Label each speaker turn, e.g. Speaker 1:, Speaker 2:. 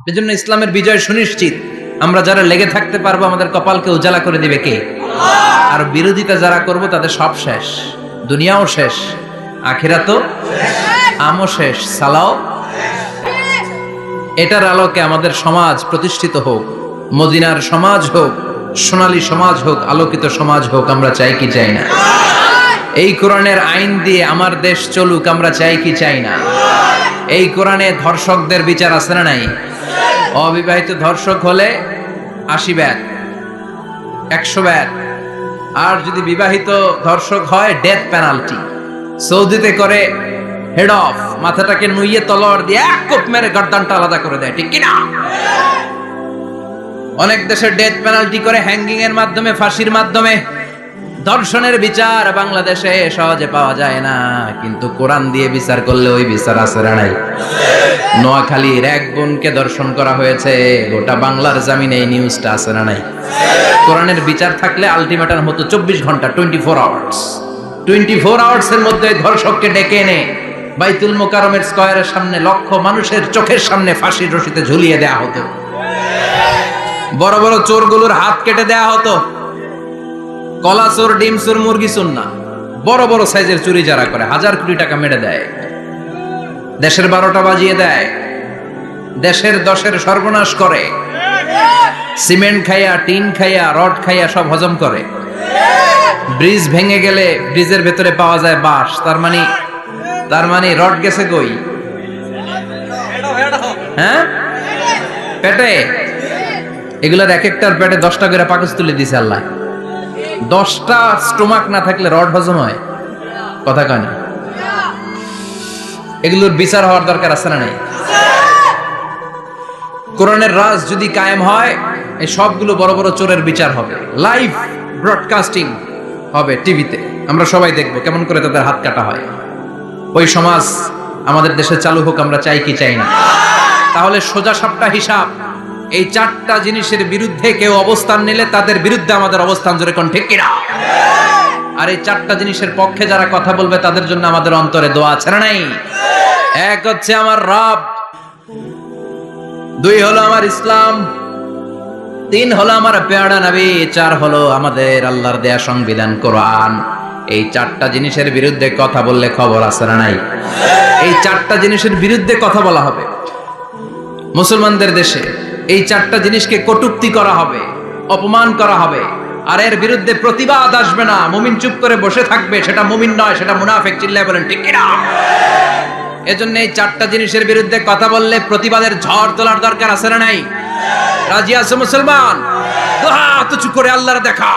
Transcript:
Speaker 1: এজন্য ইসলামের বিজয় সুনিশ্চিত। আমরা যারা লেগে থাকতে পারবো আমাদের কপালকে উজালা করে দিবে কে? আর বিরোধিতা যারা করব তাদের সব শেষ, দুনিয়াও শেষ, আখিরাতও আমও শেষ, সালাও। এটার আলোকে আমাদের সমাজ প্রতিষ্ঠিত হোক, মদিনার সমাজ হোক, সোনালী সমাজ হোক, আলোকিত সমাজ হোক। আমরা চাই কি চাই না? এই কোরআনের আইন দিয়ে আমার দেশ চলুক, আমরা চাই কি চাই না? এই কোরআনে ধর্ষকদের বিচার আছে না নাই? অবিবাহিত ধর্ষক হলে 80 ব্যাট, 100 ব্যাট। আর যদি বিবাহিত ধর্ষক হয় ডেথ পেনাল্টি। সৌদিতে করে হেড অফ, মাথাটাকে নুইয়ে তলোয়ার দিয়ে এক কোপ মেরে গর্দানটা আলাদা করে দেয়, ঠিক কিনা? অনেক দেশে ডেথ পেনাল্টি করে হ্যাঙ্গিং এর মাধ্যমে, ফাঁসির মাধ্যমে। ধর্ষণের বিচার বাংলাদেশে সহজে পাওয়া যায় না, কিন্তু কোরআন দিয়ে বিচার করলে ওই বিচার আছে না নাই? নোয়াখালীর এক বোনকে ধর্ষণ করা হয়েছে, গোটা বাংলার জামিনে এই নিউজটা আছে না নাই? কোরআনের বিচার থাকলে আলটিমেটাম হতো 24 ঘন্টা, 24 আওয়ার্স। 24 আওয়ার্সের মধ্যে ধর্ষককে ডেকে এনে বাইতুল মোকাররমের স্কয়ারের সামনে লক্ষ মানুষের চোখের সামনে ফাঁসির রশিতে ঝুলিয়ে দেয়া হতো। বড় বড় চোরগুলোর হাত কেটে দেয়া হতো। কলা চোর, ডিম চোর, মুরগি চোর না, বড় বড় সাইজের চুরি যারা করে 1000 কোটি টাকা মেরে দেয়, দেশের 12টা বাজিয়ে দেয়, দেশের 10-এর সর্বনাশ করে, সিমেন্ট খাইয়া, টিন খাইয়া, রড খাইয়া সব হজম করে। ব্রিজ ভেঙে গেলে ব্রিজের ভেতরে পাওয়া যায় বাঁশ, তার মানে রড গেছে কই? হ্যাঁ, পেটে। এগুলার এক একটার পেটে 10টা করে পাকস তুলে দিছে আল্লাহ। 10টা স্টোমাক না থাকলে রড হজম হয়? কথা কয় না? এগুলোর বিচার হওয়ার দরকার আছে না নাই? কোরআনের রাজ যদি কায়েম হয়, এই সবগুলো বড় বড় চোরের বিচার হবে, লাইভ ব্রডকাস্টিং হবে টিভিতে, আমরা সবাই দেখবো কেমন করে তাদের হাত কাটা হয়। ওই সমাজ আমাদের দেশে চালু হোক, আমরা চাই কি চাই না? তাহলে সোজা সাপটা হিসাব, এই 4টা জিনিসের বিরুদ্ধে কেউ অবস্থান নিলে তাদের বিরুদ্ধে আমাদের অবস্থান, জোরে কোন ঠিক কিনা? আর এই 4টা জিনিসের পক্ষে যারা কথা বলবে তাদের জন্য আমাদের অন্তরে দোয়া আছে না নাই? এক হচ্ছে আমার রব, 2 হলো আমার ইসলাম, 3 হলো আমার পেয়ারা নবী, 4 হলো আমাদের আল্লাহর দেয়া সংবিধান কোরআন। এই 4টা জিনিসের বিরুদ্ধে কথা বললে খবর আছে না নাই? এই 4টা জিনিসের বিরুদ্ধে কথা বলা হবে। মুসলমানদের দেশে এই 4টা জিনিসকে কটূক্তি করা হবে, অপমান করা হবে, আর এর বিরুদ্ধে প্রতিবাদ আসবে না। মুমিন চুপ করে বসে থাকবে, সেটা মুমিন নয়, সেটা মুনাফিক। চিল্লায় বলেন ঠিক কিনা? এজন্য এই 4টা জিনিসের বিরুদ্ধে কথা বললে প্রতিবাদের ঝড় তোলার দরকার আছে না নাই? রাজি আছে মুসলমান? দুই হাত উঁচু করে আল্লাহর দেখা।